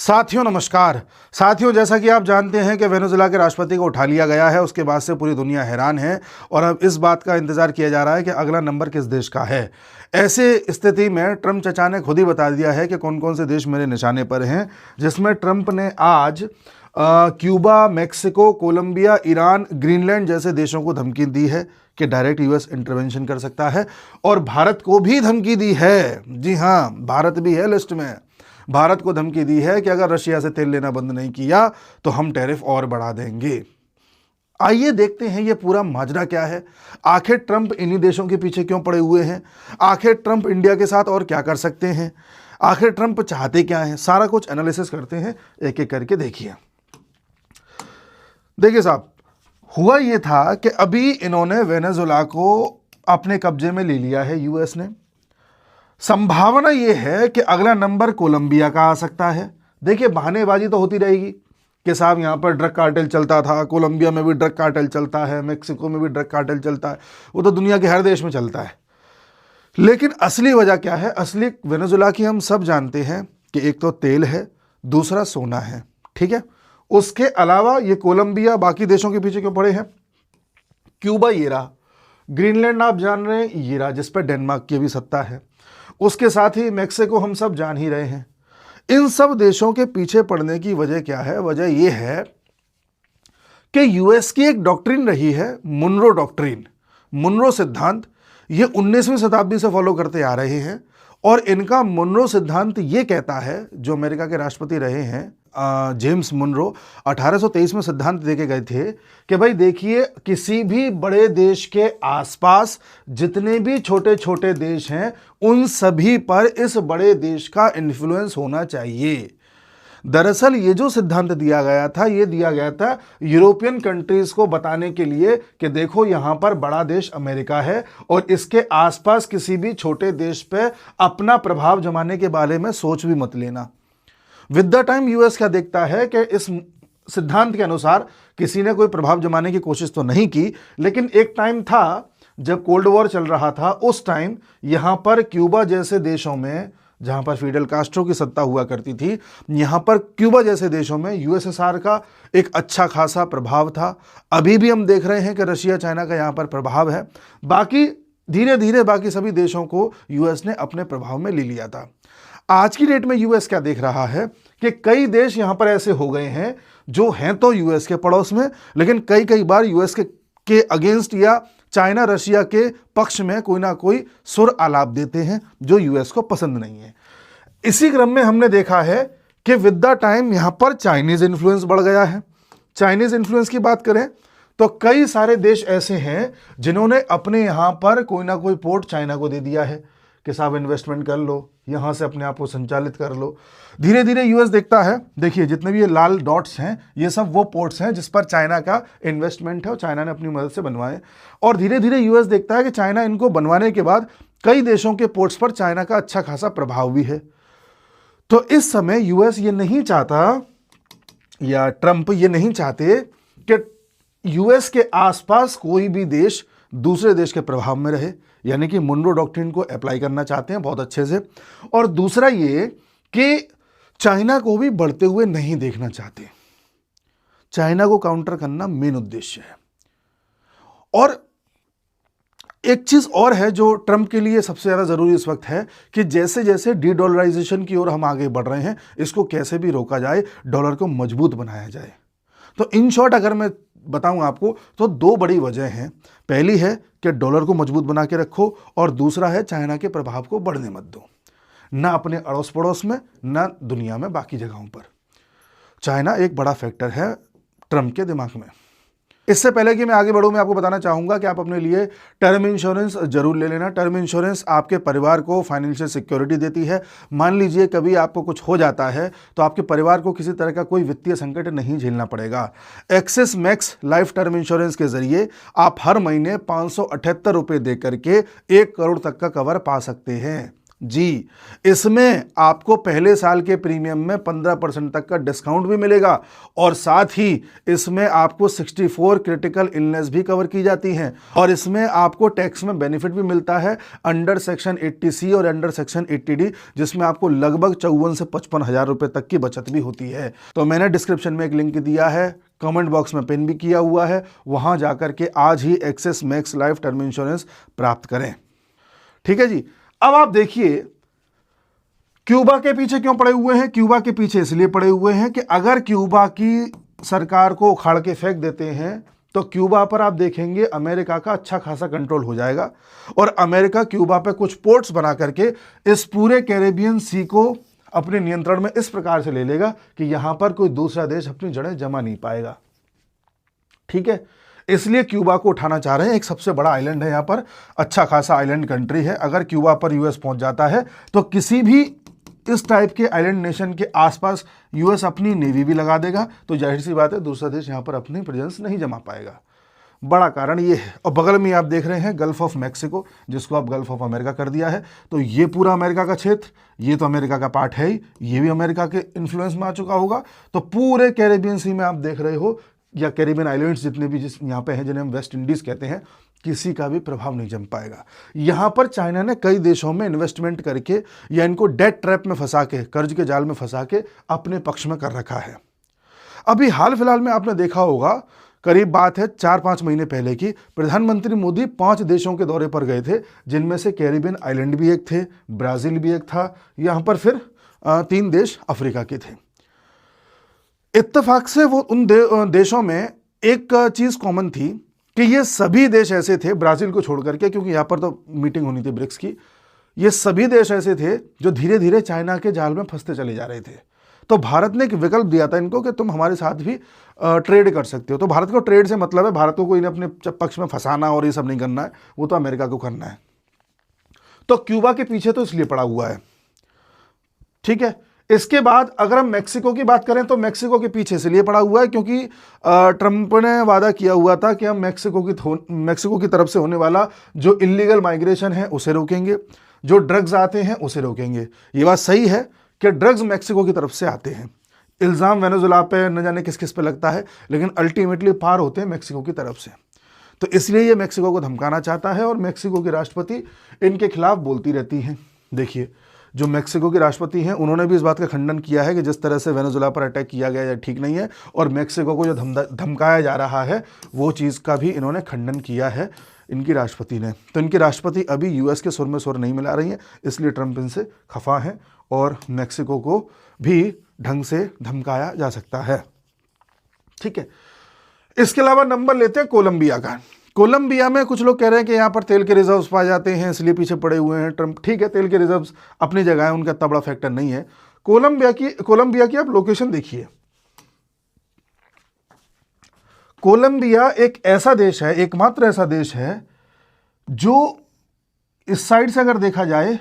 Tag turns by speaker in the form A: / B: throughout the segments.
A: साथियों नमस्कार। साथियों, जैसा कि आप जानते हैं कि वेनेजुएला के राष्ट्रपति को उठा लिया गया है, उसके बाद से पूरी दुनिया हैरान है और अब इस बात का इंतजार किया जा रहा है कि अगला नंबर किस देश का है। ऐसे स्थिति में ट्रंप चचा ने खुद ही बता दिया है कि कौन कौन से देश मेरे निशाने पर हैं, जिसमें ट्रंप ने आज Cuba, Mexico, Colombia, Iran, Greenland जैसे देशों को धमकी दी है कि डायरेक्ट यूएस इंटरवेंशन कर सकता है और भारत को भी धमकी दी है। जी हाँ, भारत भी है लिस्ट में। भारत को धमकी दी है कि अगर रशिया से तेल लेना बंद नहीं किया तो हम टैरिफ और बढ़ा देंगे। आइए देखते हैं ये पूरा माजरा क्या है। आखिर ट्रंप इन्हीं देशों के पीछे क्यों पड़े हुए हैं? आखिर ट्रंप इंडिया के साथ और क्या कर सकते हैं? आखिर ट्रंप चाहते क्या हैं? सारा कुछ एनालिसिस करते हैं, एक एक करके देखिए साहब, हुआ ये था कि अभी इन्होंने वेनेजुएला को अपने कब्जे में ले लिया है यूएस ने। संभावना ये है कि अगला नंबर कोलंबिया का आ सकता है। देखिए, बहानेबाजी तो होती रहेगी कि साहब यहाँ पर ड्रग कार्टेल चलता था, कोलंबिया में भी ड्रग कार्टेल चलता है, मेक्सिको में भी ड्रग कार्टेल चलता है, वो तो दुनिया के हर देश में चलता है। लेकिन असली वजह क्या है? असली वेनेजुएला की हम सब जानते हैं कि एक तो तेल है, दूसरा सोना है, ठीक है। उसके अलावा ये कोलंबिया बाकी देशों के पीछे क्यों पड़े हैं? क्यूबा ये रहा, ग्रीनलैंड आप जान रहे हैं ये रहा, जिस पर डेनमार्क की भी सत्ता है। उसके साथ ही मेक्सिको हम सब जान ही रहे हैं। इन सब देशों के पीछे पड़ने की वजह क्या है? वजह यह है कि यूएस की एक डॉक्ट्रिन रही है, मुनरो डॉक्ट्रिन, मुनरो सिद्धांत। ये 19वीं शताब्दी से फॉलो करते आ रहे हैं और इनका मुनरो सिद्धांत ये कहता है, जो अमेरिका के राष्ट्रपति रहे हैं जेम्स मुनरो, 1823 में सिद्धांत देके गए थे कि भाई देखिए, किसी भी बड़े देश के आसपास जितने भी छोटे छोटे देश हैं उन सभी पर इस बड़े देश का इन्फ्लुएंस होना चाहिए। दरअसल ये जो सिद्धांत दिया गया था, ये दिया गया था यूरोपियन कंट्रीज को बताने के लिए कि देखो यहां पर बड़ा देश अमेरिका है और इसके आसपास किसी भी छोटे देश पे अपना प्रभाव जमाने के बारे में सोच भी मत लेना। विद द टाइम यूएस क्या देखता है कि इस सिद्धांत के अनुसार किसी ने कोई प्रभाव जमाने की कोशिश तो नहीं की, लेकिन एक टाइम था जब कोल्ड वॉर चल रहा था, उस टाइम यहां पर क्यूबा जैसे देशों में, जहां पर फिडेल कास्ट्रो की सत्ता हुआ करती थी, यहां पर क्यूबा जैसे देशों में यूएसएसआर का एक अच्छा खासा प्रभाव था। अभी भी हम देख रहे हैं कि रशिया चाइना का यहां पर प्रभाव है। बाकी धीरे धीरे बाकी सभी देशों को यूएस ने अपने प्रभाव में ले लिया था। आज की डेट में यूएस क्या देख रहा है कि कई देश यहां पर ऐसे हो गए हैं जो हैं तो यूएस के पड़ोस में, लेकिन कई बार यूएस के अगेंस्ट या चाइना रशिया के पक्ष में कोई ना कोई सुर आलाप देते हैं जो यूएस को पसंद नहीं है। इसी क्रम में हमने देखा है कि विद द टाइम यहां पर चाइनीज इन्फ्लुएंस बढ़ गया है। चाइनीज इन्फ्लुएंस की बात करें तो कई सारे देश ऐसे हैं जिन्होंने अपने यहां पर कोई ना कोई पोर्ट चाइना को दे दिया है कि साहब इन्वेस्टमेंट कर लो, यहां से अपने आप को संचालित कर लो। धीरे धीरे यूएस देखता है, देखिए जितने भी ये लाल डॉट्स हैं ये सब वो पोर्ट्स हैं जिस पर चाइना का इन्वेस्टमेंट है और चाइना ने अपनी मदद से बनवाए। और धीरे धीरे यूएस देखता है कि चाइना इनको बनवाने के बाद कई देशों के पोर्ट्स पर चाइना का अच्छा खासा प्रभाव भी है। तो इस समय यूएस ये नहीं चाहता, या ट्रंप ये नहीं चाहते कि यूएस के आसपास कोई भी देश दूसरे देश के प्रभाव में रहे, यानी कि मुनरो डॉक्ट्रिन को अप्लाई करना चाहते हैं बहुत अच्छे से। और दूसरा ये कि चाइना को भी बढ़ते हुए नहीं देखना चाहते। चाइना को काउंटर करना मेन उद्देश्य है। और एक चीज और है जो ट्रंप के लिए सबसे ज्यादा जरूरी इस वक्त है कि जैसे जैसे डी डॉलराइजेशन की ओर हम आगे बढ़ रहे हैं, इसको कैसे भी रोका जाए, डॉलर को मजबूत बनाया जाए। तो इन शॉर्ट अगर मैं बताऊं आपको तो दो बड़ी वजह हैं। पहली है कि डॉलर को मजबूत बना के रखो और दूसरा है चाइना के प्रभाव को बढ़ने मत दो, ना अपने अड़ोस पड़ोस में ना दुनिया में बाकी जगहों पर। चाइना एक बड़ा फैक्टर है ट्रंप के दिमाग में। इससे पहले कि मैं आगे बढ़ूं, मैं आपको बताना चाहूंगा कि आप अपने लिए टर्म इंश्योरेंस जरूर ले लेना। टर्म इंश्योरेंस आपके परिवार को फाइनेंशियल सिक्योरिटी देती है। मान लीजिए कभी आपको कुछ हो जाता है तो आपके परिवार को किसी तरह का कोई वित्तीय संकट नहीं झेलना पड़ेगा। Axis Max Life term insurance के जरिए आप हर महीने 578 रुपये दे करके 1 करोड़ तक का कवर पा सकते हैं। जी, इसमें आपको पहले साल के प्रीमियम में 15% तक का डिस्काउंट भी मिलेगा और साथ ही इसमें आपको 64 क्रिटिकल इलनेस भी कवर की जाती हैं और इसमें आपको टैक्स में बेनिफिट भी मिलता है अंडर सेक्शन 80C और अंडर सेक्शन 80D, जिसमें आपको लगभग 54 से 55 हज़ार रुपये तक की बचत भी होती है। तो मैंने डिस्क्रिप्शन में एक लिंक दिया है, कमेंट बॉक्स में पिन भी किया हुआ है, वहां जाकर के आज ही Axis Max Life term insurance प्राप्त करें। ठीक है जी। अब आप देखिए क्यूबा के पीछे क्यों पड़े हुए हैं। क्यूबा के पीछे इसलिए पड़े हुए हैं कि अगर क्यूबा की सरकार को उखाड़ के फेंक देते हैं तो क्यूबा पर आप देखेंगे अमेरिका का अच्छा खासा कंट्रोल हो जाएगा और अमेरिका क्यूबा पे कुछ पोर्ट्स बना करके इस पूरे कैरेबियन सी को अपने नियंत्रण में इस प्रकार से ले लेगा कि यहां पर कोई दूसरा देश अपनी जड़ें जमा नहीं पाएगा। ठीक है, इसलिए क्यूबा को उठाना चाह रहे हैं। एक सबसे बड़ा आइलैंड है यहां पर, अच्छा खासा आइलैंड कंट्री है। अगर क्यूबा पर यूएस पहुंच जाता है तो किसी भी इस टाइप के आइलैंड नेशन के आसपास यूएस अपनी नेवी भी लगा देगा, तो जाहिर सी बात है दूसरा देश यहां पर अपनी प्रेजेंस नहीं जमा पाएगा। बड़ा कारण ये है। और बगल में आप देख रहे हैं गल्फ ऑफ मैक्सिको, जिसको आप गल्फ ऑफ अमेरिका कर दिया है। तो ये पूरा अमेरिका का क्षेत्र, ये तो अमेरिका का पार्ट है ही, ये भी अमेरिका के इन्फ्लुएंस में आ चुका होगा। तो पूरे कैरेबियन सी में आप देख रहे हो, या कैरेबियन आइलैंड्स जितने भी जिस यहाँ पे हैं, जिन्हें हम वेस्ट इंडीज कहते हैं, किसी का भी प्रभाव नहीं जम पाएगा। यहां पर चाइना ने कई देशों में इन्वेस्टमेंट करके या इनको डेट ट्रैप में फंसा के, कर्ज के जाल में फंसा के अपने पक्ष में कर रखा है। अभी हाल फिलहाल में आपने देखा होगा, करीब बात है 4-5 महीने पहले की, प्रधानमंत्री मोदी 5 देशों के दौरे पर गए थे, जिनमें से कैरिबियन आइलैंड भी एक थे, ब्राजील भी एक था, यहां पर फिर 3 देश अफ्रीका के थे। इत्तेफाक से वो उन देशों में एक चीज कॉमन थी कि ये सभी देश ऐसे थे, ब्राजील को छोड़ करके, क्योंकि यहां पर तो मीटिंग होनी थी ब्रिक्स की, ये सभी देश ऐसे थे जो धीरे धीरे चाइना के जाल में फंसते चले जा रहे थे। तो भारत ने एक विकल्प दिया था इनको कि तुम हमारे साथ भी ट्रेड कर सकते हो। तो भारत को ट्रेड से मतलब है, भारत को कोई अपने पक्ष में फंसाना और ये सब नहीं करना है, वो तो अमेरिका को करना है। तो क्यूबा के पीछे तो इसलिए पड़ा हुआ है। ठीक है, इसके बाद अगर हम मैक्सिको की बात करें तो मैक्सिको के पीछे इसलिए पड़ा हुआ है क्योंकि ट्रंप ने वादा किया हुआ था कि हम मैक्सिको की तरफ से होने वाला जो इलीगल माइग्रेशन है उसे रोकेंगे, जो ड्रग्स आते हैं उसे रोकेंगे। ये बात सही है कि ड्रग्स मैक्सिको की तरफ से आते हैं, इल्ज़ाम वेनेजुएला पे न जाने किस किस पे लगता है, लेकिन अल्टीमेटली पार होते हैं मैक्सिको की तरफ से। तो इसलिए ये मैक्सिको को धमकाना चाहता है और मैक्सिको की राष्ट्रपति इनके खिलाफ बोलती रहती हैं। देखिए, जो मैक्सिको के राष्ट्रपति हैं उन्होंने भी इस बात का खंडन किया है कि जिस तरह से वेनेजुएला पर अटैक किया गया है ठीक नहीं है, और मैक्सिको को जो धमकाया जा रहा है वो चीज़ का भी इन्होंने खंडन किया है इनकी राष्ट्रपति ने। तो इनकी राष्ट्रपति अभी यूएस के सुर में सुर नहीं मिला रही हैं, इसलिए ट्रंप इनसे खफा हैं और मैक्सिको को भी ढंग से धमकाया जा सकता है। ठीक है, इसके अलावा नंबर लेते हैं कोलंबिया का। कोलंबिया में कुछ लोग कह रहे हैं कि यहाँ पर तेल के रिजर्व्स पाए जाते हैं, इसलिए पीछे पड़े हुए हैं ट्रंप। ठीक है, तेल के रिजर्व्स अपनी जगह है, उनका इतना बड़ा फैक्टर नहीं है। कोलंबिया की आप लोकेशन देखिए। कोलंबिया एक ऐसा देश है, एकमात्र ऐसा देश है जो इस साइड से अगर देखा जाए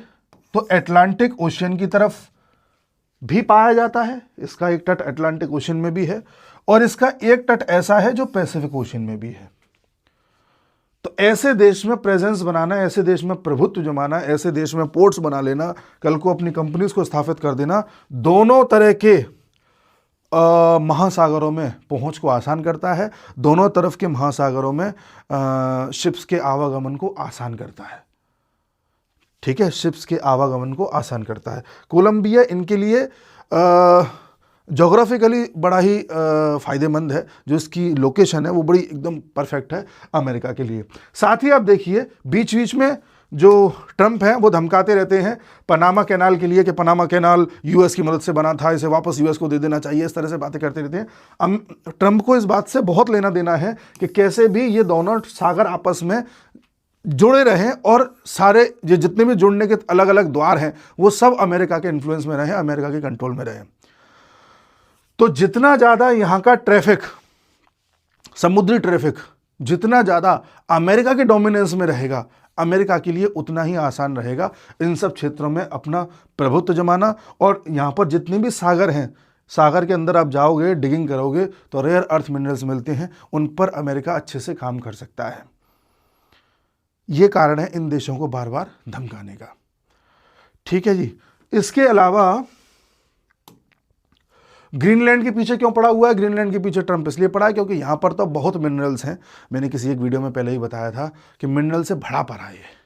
A: तो अटलांटिक ओशियन की तरफ भी पाया जाता है। इसका एक तट अटलांटिक ओशियन में भी है और इसका एक तट ऐसा है जो पैसिफिक ओशियन में भी है। तो ऐसे देश में प्रेजेंस बनाना, ऐसे देश में प्रभुत्व जमाना, ऐसे देश में पोर्ट्स बना लेना, कल को अपनी कंपनीज को स्थापित कर देना, दोनों तरह के महासागरों में पहुंच को आसान करता है, दोनों तरफ के महासागरों में शिप्स के आवागमन को आसान करता है। ठीक है, शिप्स के आवागमन को आसान करता है। कोलंबिया इनके लिए जोग्राफिकली बड़ा ही फ़ायदेमंद है, जो इसकी लोकेशन है वो बड़ी एकदम परफेक्ट है अमेरिका के लिए। साथ ही आप देखिए बीच बीच में जो ट्रंप हैं वो धमकाते रहते हैं पनामा कैनाल के लिए कि पनामा कैनाल यूएस की मदद से बना था, इसे वापस यूएस को दे देना चाहिए, इस तरह से बातें करते रहते हैं। ट्रंप को इस बात से बहुत लेना देना है कि कैसे भी ये दोनों सागर आपस में जुड़े रहें और सारे ये जितने भी जुड़ने के अलग अलग द्वार हैं वो सब अमेरिका के इन्फ्लुएंस में रहें, अमेरिका के कंट्रोल में रहें। तो जितना ज़्यादा यहाँ का ट्रैफिक, समुद्री ट्रैफिक जितना ज़्यादा अमेरिका के डोमिनेंस में रहेगा, अमेरिका के लिए उतना ही आसान रहेगा इन सब क्षेत्रों में अपना प्रभुत्व जमाना। और यहाँ पर जितने भी सागर हैं, सागर के अंदर आप जाओगे, डिगिंग करोगे तो रेयर अर्थ मिनरल्स मिलते हैं, उन पर अमेरिका अच्छे से काम कर सकता है। ये कारण है इन देशों को बार बार धमकाने का। ठीक है जी। इसके अलावा ग्रीनलैंड के पीछे क्यों पड़ा हुआ है? ग्रीनलैंड के पीछे ट्रंप इसलिए पड़ा है क्योंकि यहां पर तो बहुत मिनरल्स हैं। मैंने किसी एक वीडियो में पहले ही बताया था कि मिनरल से भरा पड़ा है ये।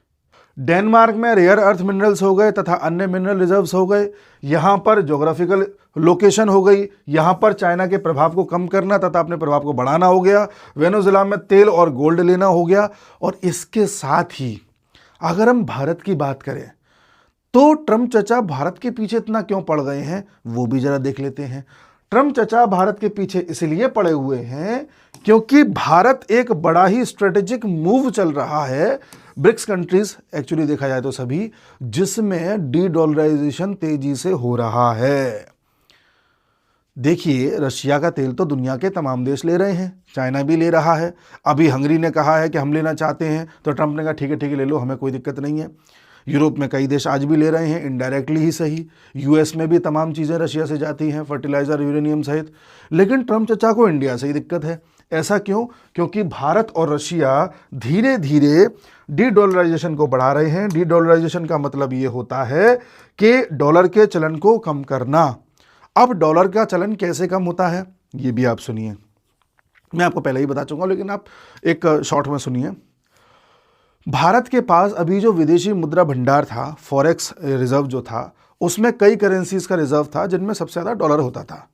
A: डेनमार्क में रेयर अर्थ मिनरल्स हो गए तथा अन्य मिनरल रिजर्व्स हो गए। यहां पर ज्योग्राफिकल लोकेशन हो गई। यहां पर चाइना के प्रभाव को कम करना तथा अपने प्रभाव को बढ़ाना हो गया। वेनेजुएला में तेल और गोल्ड लेना हो गया। और इसके साथ ही अगर हम भारत की बात करें तो ट्रंप चचा भारत के पीछे इतना क्यों पड़ गए हैं वो भी जरा देख लेते हैं। ट्रंप चचा भारत के पीछे इसलिए पड़े हुए हैं क्योंकि भारत एक बड़ा ही स्ट्रेटेजिक मूव चल रहा है, ब्रिक्स कंट्रीज एक्चुअली देखा जाए तो सभी, जिसमें डी डॉलराइजेशन तेजी से हो रहा है। देखिए, रशिया का तेल तो दुनिया के तमाम देश ले रहे हैं, चाइना भी ले रहा है। अभी हंगरी ने कहा है कि हम लेना चाहते हैं, तो ट्रंप ने कहा ठीक है ले लो, हमें कोई दिक्कत नहीं है। यूरोप में कई देश आज भी ले रहे हैं, इनडायरेक्टली ही सही। यूएस में भी तमाम चीज़ें रशिया से जाती हैं, फर्टिलाइज़र, यूरेनियम सहित। लेकिन ट्रंप चचा को इंडिया से ही दिक्कत है। ऐसा क्यों? क्योंकि भारत और रशिया धीरे धीरे डी डॉलराइजेशन को बढ़ा रहे हैं। डी डॉलराइजेशन का मतलब ये होता है कि डॉलर के चलन को कम करना। अब डॉलर का चलन कैसे कम होता है ये भी आप सुनिए। मैं आपको पहले ही बता चुका हूं, लेकिन आप एक शॉर्ट में सुनिए। भारत के पास अभी जो विदेशी मुद्रा भंडार था, फॉरेक्स रिजर्व जो था, उसमें कई करेंसीज का रिजर्व था जिनमें सबसे ज़्यादा डॉलर होता था।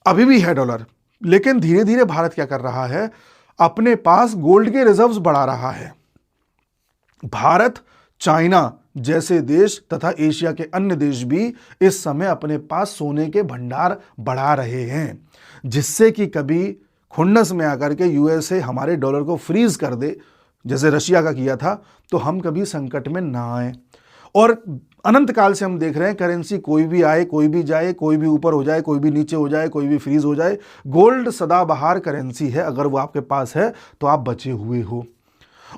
A: अभी भी है डॉलर, लेकिन धीरे धीरे भारत क्या कर रहा है, अपने पास गोल्ड के रिजर्व्स बढ़ा रहा है। भारत, चाइना जैसे देश तथा एशिया के अन्य देश भी इस समय अपने पास सोने के भंडार बढ़ा रहे हैं, जिससे कि कभी खुन्नस में आकर के यूएसए हमारे डॉलर को फ्रीज कर दे, जैसे रशिया का किया था, तो हम कभी संकट में ना आए। और अनंत काल से हम देख रहे हैं करेंसी कोई भी आए, कोई भी जाए, कोई भी ऊपर हो जाए, कोई भी नीचे हो जाए, कोई भी फ्रीज हो जाए, गोल्ड सदाबहार करेंसी है। अगर वो आपके पास है तो आप बचे हुए हो।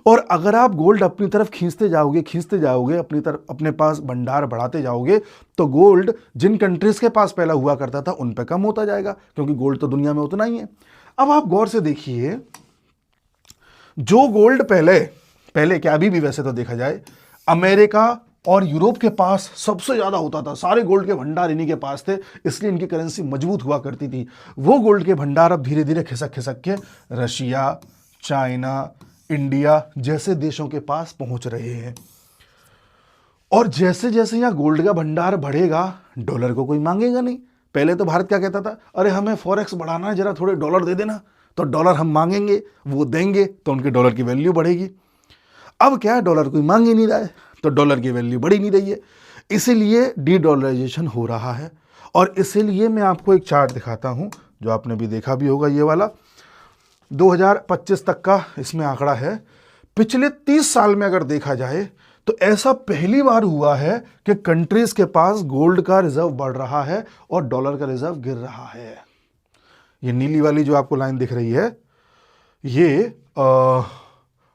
A: और अगर आप गोल्ड अपनी तरफ खींचते जाओगे अपनी तरफ, अपने पास भंडार बढ़ाते जाओगे, तो गोल्ड जिन कंट्रीज के पास पहला हुआ करता था उन पे कम होता जाएगा, क्योंकि गोल्ड तो दुनिया में उतना ही है। अब आप गौर से देखिए, जो गोल्ड पहले क्या, अभी भी वैसे तो देखा जाए, अमेरिका और यूरोप के पास सबसे ज्यादा होता था, सारे गोल्ड के भंडार इन्हीं के पास थे, इसलिए इनकी करेंसी मजबूत हुआ करती थी। वो गोल्ड के भंडार अब धीरे धीरे खिसक के रशिया, चाइना, इंडिया जैसे देशों के पास पहुंच रहे हैं। और जैसे जैसे यहां गोल्ड का भंडार बढ़ेगा, डॉलर को कोई मांगेगा नहीं। पहले तो भारत क्या कहता था, अरे हमें फॉरेक्स बढ़ाना है, जरा थोड़े डॉलर दे देना, तो डॉलर हम मांगेंगे, वो देंगे, तो उनके डॉलर की वैल्यू बढ़ेगी। अब क्या है, डॉलर कोई मांग ही नहीं रहा है, तो डॉलर की वैल्यू बढ़ ही नहीं रही है। इसीलिए डी डॉलराइजेशन हो रहा है। और इसीलिए मैं आपको एक चार्ट दिखाता हूं, जो आपने भी देखा भी होगा, ये वाला 2025 तक का इसमें आंकड़ा है। पिछले 30 साल में अगर देखा जाए तो ऐसा पहली बार हुआ है कि कंट्रीज के पास गोल्ड का रिजर्व बढ़ रहा है और डॉलर का रिजर्व गिर रहा है। ये नीली वाली जो आपको लाइन दिख रही है, ये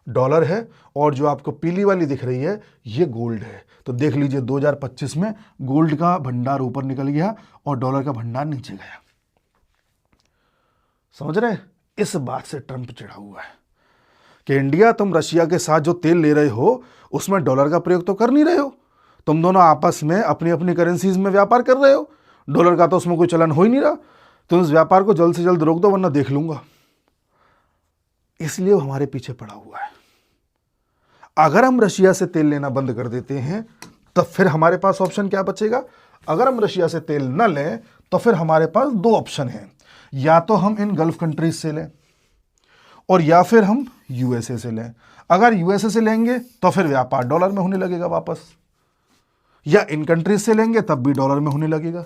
A: डॉलर है, और जो आपको पीली वाली दिख रही है ये गोल्ड है। तो देख लीजिए 2025 में गोल्ड का भंडार ऊपर निकल गया और डॉलर का भंडार नीचे गया। समझ रहे? इस बात से ट्रंप चिढ़ा हुआ है कि इंडिया, तुम रशिया के साथ जो तेल ले रहे हो उसमें डॉलर का प्रयोग तो कर नहीं रहे हो, तुम दोनों आपस में अपनी अपनी करेंसीज में व्यापार कर रहे हो, डॉलर का तो उसमें कोई चलन हो ही नहीं रहा, तो इस व्यापार को जल्द से जल्द रोक दो वरना देख लूंगा। इसलिए वो हमारे पीछे पड़ा हुआ है। अगर हम रशिया से तेल लेना बंद कर देते हैं तो फिर हमारे पास ऑप्शन क्या बचेगा? अगर हम रशिया से तेल न लें तो फिर हमारे पास दो ऑप्शन हैं, या तो हम इन गल्फ कंट्रीज से लें और या फिर हम यूएसए से लें। अगर यूएसए से लेंगे तो फिर व्यापार डॉलर में होने लगेगा वापस, या इन कंट्रीज से लेंगे तब भी डॉलर में होने लगेगा।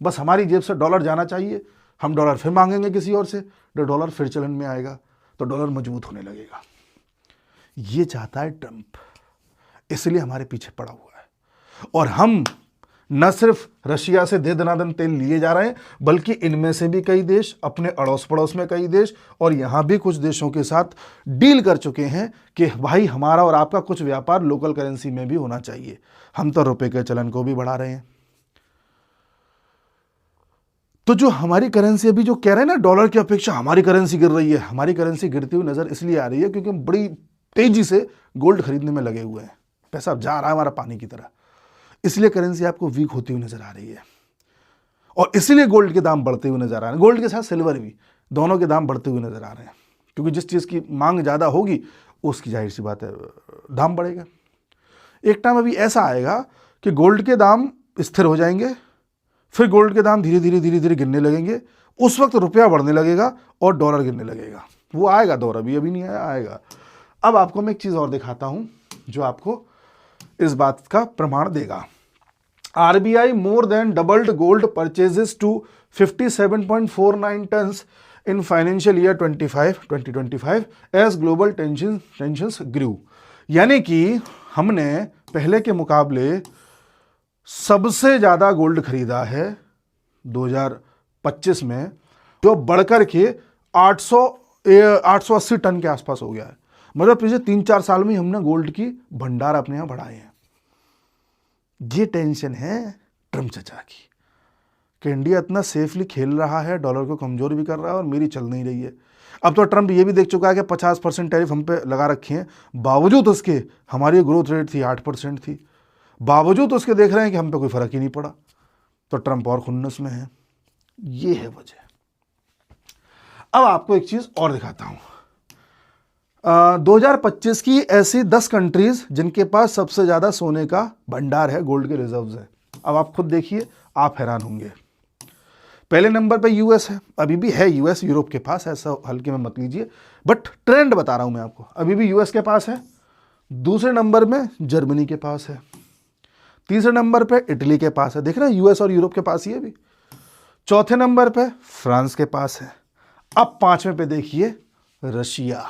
A: बस हमारी जेब से डॉलर जाना चाहिए, हम डॉलर फिर मांगेंगे किसी और से, तो डॉलर फिर चलन में आएगा, तो डॉलर मजबूत होने लगेगा। ये चाहता है ट्रंप, इसलिए हमारे पीछे पड़ा हुआ है। और हम न सिर्फ रशिया से दे दनादन तेल लिए जा रहे हैं, बल्कि इनमें से भी कई देश, अपने अड़ोस पड़ोस में कई देश, और यहां भी कुछ देशों के साथ डील कर चुके हैं कि भाई हमारा और आपका कुछ व्यापार लोकल करेंसी में भी होना चाहिए। हम तो रुपए के चलन को भी बढ़ा रहे हैं। तो जो हमारी करेंसी अभी जो कह रहे हैं ना, डॉलर की अपेक्षा हमारी करेंसी गिर रही है, हमारी करेंसी गिरती हुई नजर इसलिए आ रही है क्योंकि हम बड़ी तेजी से गोल्ड खरीदने में लगे हुए हैं। पैसा जा रहा है हमारा पानी की तरह। इसलिए करेंसी आपको वीक होती हुई नजर आ रही है और इसीलिए गोल्ड के दाम बढ़ते हुए नजर आ रहे हैं। गोल्ड के साथ सिल्वर भी, दोनों के दाम बढ़ते हुए नजर आ रहे हैं, क्योंकि जिस चीज़ की मांग ज़्यादा होगी उसकी जाहिर सी बात है दाम बढ़ेगा। एक टाइम अभी ऐसा आएगा कि गोल्ड के दाम स्थिर हो जाएंगे, फिर गोल्ड के दाम धीरे धीरे गिरने लगेंगे, उस वक्त रुपया बढ़ने लगेगा और डॉलर गिरने लगेगा। वो आएगा दौर, अभी नहीं आया, आएगा। अब आपको मैं एक चीज़ और दिखाता हूँ जो आपको इस बात का प्रमाण देगा। RBI more than doubled gold purchases to 57.49 tons in financial year 2025 as global tensions grew। यानी कि हमने पहले के मुकाबले सबसे ज़्यादा गोल्ड खरीदा है 2025 में, जो बढ़कर के 880 टन के आसपास हो गया है। मतलब पिछले 3-4 साल में हमने गोल्ड की भंडार अपने यहाँ बढ़ाए हैं। ये टेंशन है ट्रम्प चचा की कि इंडिया इतना सेफली खेल रहा है, डॉलर को कमजोर भी कर रहा है और मेरी चल नहीं रही है। अब तो ट्रम्प ये भी देख चुका है कि 50% टैरिफ हम पे लगा रखे हैं, बावजूद उसके हमारी ग्रोथ रेट थी 8% थी, बावजूद उसके देख रहे हैं कि हम पे कोई फर्क ही नहीं पड़ा। तो ट्रम्प और खुन्नस में है, ये है वजह। अब आपको एक चीज और दिखाता हूं। 2025 की ऐसी 10 कंट्रीज जिनके पास सबसे ज्यादा सोने का भंडार है, गोल्ड के रिजर्व्स है। अब आप खुद देखिए, आप हैरान होंगे। पहले नंबर पे यूएस है, अभी भी है यूएस, यूरोप के पास, ऐसा हल्के में मत लीजिए, बट ट्रेंड बता रहा हूं मैं आपको, अभी भी यूएस के पास है। दूसरे नंबर में जर्मनी के पास है, तीसरे नंबर पे इटली के पास है, देख रहे हैं यूएस और यूरोप के पास ही है अभी। चौथे नंबर पे फ्रांस के पास है। अब 5वें पे देखिए रशिया,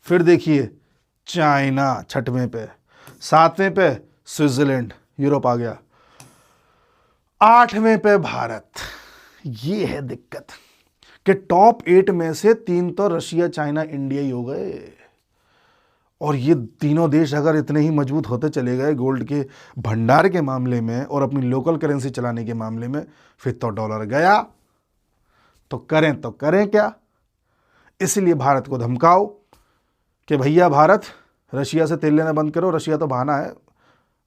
A: फिर देखिए चाइना 6वें पे, 7वें पे स्विट्जरलैंड, यूरोप आ गया, 8वें पे भारत। ये है दिक्कत कि टॉप 8 में से 3 तो रशिया, चाइना, इंडिया ही हो गए। और ये तीनों देश अगर इतने ही मजबूत होते चले गए गोल्ड के भंडार के मामले में और अपनी लोकल करेंसी चलाने के मामले में, फिर तो डॉलर गया। तो करें क्या? इसलिए भारत को धमकाओ कि भैया भारत, रशिया से तेल लेना बंद करो। रशिया तो बहाना है,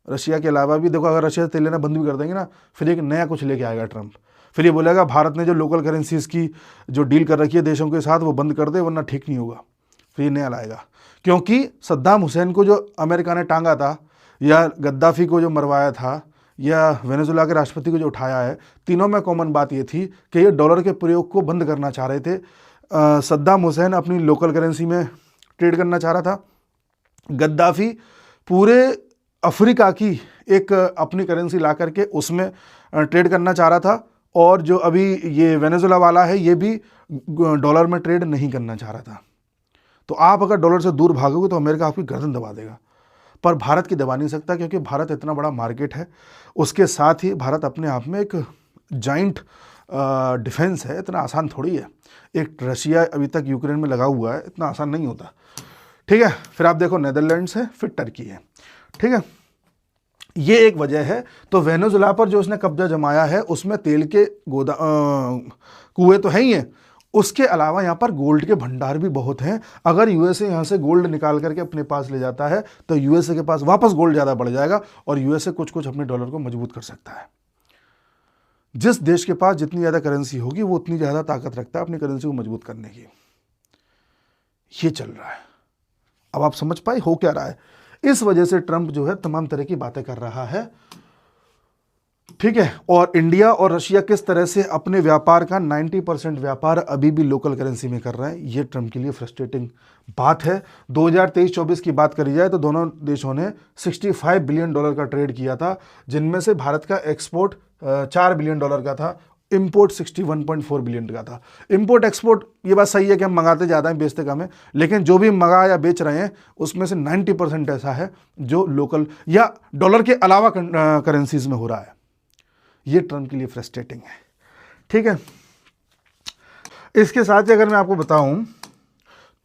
A: रशिया के अलावा भी देखो, अगर रशिया से तेल लेना बंद भी कर देंगे ना, फिर एक नया कुछ लेके आएगा ट्रंप। फिर ये बोलेगा भारत ने जो लोकल करेंसीज की जो डील कर रखी है देशों के साथ वो बंद कर दे, वरना ठीक नहीं होगा। फिर ये नया लाएगा, क्योंकि सद्दाम हुसैन को जो अमेरिका ने टांगा था, या गद्दाफी को जो मरवाया था, या वेनेजुला के राष्ट्रपति को जो उठाया है, तीनों में कॉमन बात ये थी कि ये डॉलर के प्रयोग को बंद करना चाह रहे थे। सद्दाम हुसैन अपनी लोकल करेंसी में ट्रेड करना चाह रहा था, गद्दाफी पूरे अफ्रीका की एक अपनी करेंसी ला करके उसमें ट्रेड करना चाह रहा था, और जो अभी ये वेनेजुला वाला है ये भी डॉलर में ट्रेड नहीं करना चाह रहा था। तो आप अगर डॉलर से दूर भागोगे तो अमेरिका आपकी गर्दन दबा देगा, पर भारत की दबा नहीं सकता, क्योंकि भारत इतना बड़ा मार्केट है। उसके साथ ही भारत अपने आप में एक जाइंट डिफेंस है, इतना आसान थोड़ी है। एक रशिया अभी तक यूक्रेन में लगा हुआ है, इतना आसान नहीं होता, ठीक है। फिर आप देखो नेदरलैंड्स है, फिर टर्की है, ठीक है। ये एक वजह है। तो वेनेजुला पर जो उसने कब्जा जमाया है उसमें तेल के कुएं तो है ही हैं, उसके अलावा यहाँ पर गोल्ड के भंडार भी बहुत हैं। अगर यूएसए यहाँ से गोल्ड निकाल करके अपने पास ले जाता है तो यूएसए के पास वापस गोल्ड ज़्यादा बढ़ जाएगा और यूएसए कुछ कुछ अपने डॉलर को मजबूत कर सकता है। जिस देश के पास जितनी ज़्यादा करेंसी होगी वो उतनी ज़्यादा ताकत रखता है अपनी करेंसी को मजबूत करने की। ये चल रहा है। अब आप समझ पाए हो क्या रहा है। इस वजह से ट्रंप जो है तमाम तरह की बातें कर रहा है, ठीक है। और इंडिया और रशिया किस तरह से अपने व्यापार का 90% व्यापार अभी भी लोकल करेंसी में कर रहे हैं, ये ट्रंप के लिए फ्रस्ट्रेटिंग बात है। 2023-24 की बात करी जाए तो दोनों देशों ने $65 बिलियन का ट्रेड किया था, जिनमें से भारत का एक्सपोर्ट $4 बिलियन का था, इंपोर्ट 61.4 बिलियन का था। इंपोर्ट एक्सपोर्ट ये बात सही है कि हम मंगाते ज़्यादा हैं बेचते कम है, लेकिन जो भी मंगा या बेच रहे हैं उसमें से 90% ऐसा है जो लोकल या डॉलर के अलावा करेंसीज में हो रहा है। ये ट्रंप के लिए फ्रस्ट्रेटिंग है, ठीक है। इसके साथ ही अगर मैं आपको बताऊं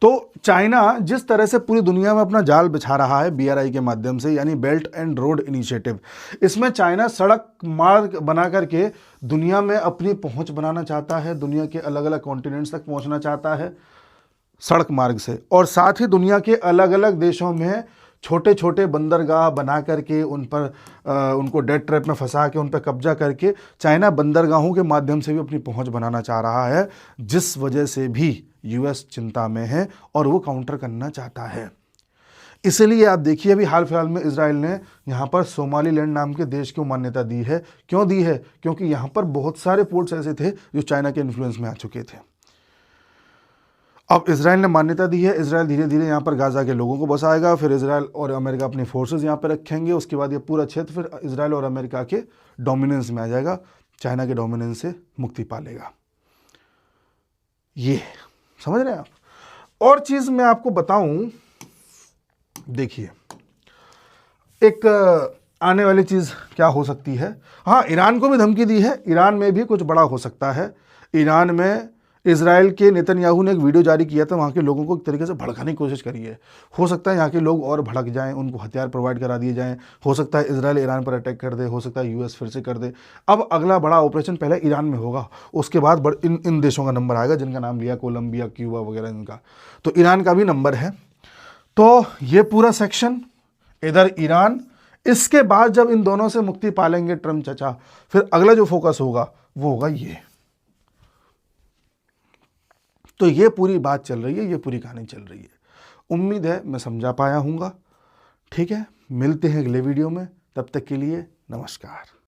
A: तो चाइना जिस तरह से पूरी दुनिया में अपना जाल बिछा रहा है BRI के माध्यम से, यानी बेल्ट एंड रोड इनिशिएटिव, इसमें चाइना सड़क मार्ग बना करके दुनिया में अपनी पहुंच बनाना चाहता है, दुनिया के अलग अलग कॉन्टिनेंट्स तक पहुंचना चाहता है सड़क मार्ग से, और साथ ही दुनिया के अलग अलग देशों में छोटे छोटे बंदरगाह बना करके उन पर उनको डेथ ट्रैप में फंसा के उन पर कब्जा करके चाइना बंदरगाहों के माध्यम से भी अपनी पहुंच बनाना चाह रहा है, जिस वजह से भी यूएस चिंता में है और वो काउंटर करना चाहता है। इसलिए आप देखिए अभी हाल फिलहाल में इजराइल ने यहाँ पर सोमालीलैंड नाम के देश को मान्यता दी है। क्यों दी है? क्योंकि यहाँ पर बहुत सारे पोर्ट्स ऐसे थे जो चाइना के इन्फ्लुएंस में आ चुके थे। अब इजराइल ने मान्यता दी है, इजराइल धीरे धीरे यहाँ पर गाजा के लोगों को बसाएगा, फिर इजराइल और अमेरिका अपनी फोर्सेस यहाँ पर रखेंगे, उसके बाद ये पूरा क्षेत्र फिर इजराइल और अमेरिका के डोमिनेंस में आ जाएगा, चाइना के डोमिनेंस से मुक्ति पा लेगा। ये समझ रहे हैं आप? और चीज़ मैं आपको बताऊं, देखिए एक आने वाली चीज़ क्या हो सकती है। हाँ, ईरान को भी धमकी दी है, ईरान में भी कुछ बड़ा हो सकता है। ईरान में इजराइल के नेतन्याहू ने एक वीडियो जारी किया था, वहाँ के लोगों को एक तरीके से भड़काने की कोशिश करी है। हो सकता है यहाँ के लोग और भड़क जाएं, उनको हथियार प्रोवाइड करा दिए जाएं, हो सकता है इजराइल ईरान पर अटैक कर दे, हो सकता है यूएस फिर से कर दे। अब अगला बड़ा ऑपरेशन पहले ईरान में होगा, उसके बाद इन देशों का नंबर आएगा जिनका नाम लिया, कोलंबिया, क्यूबा वगैरह इनका, तो ईरान का भी नंबर है। तो ये पूरा सेक्शन इधर ईरान, इसके बाद जब इन दोनों से मुक्ति पालेंगे ट्रम्प चचा, फिर अगला जो फोकस होगा वो होगा ये। तो ये पूरी बात चल रही है, ये पूरी कहानी चल रही है। उम्मीद है मैं समझा पाया हूँगा। ठीक है, मिलते हैं अगले वीडियो में, तब तक के लिए नमस्कार।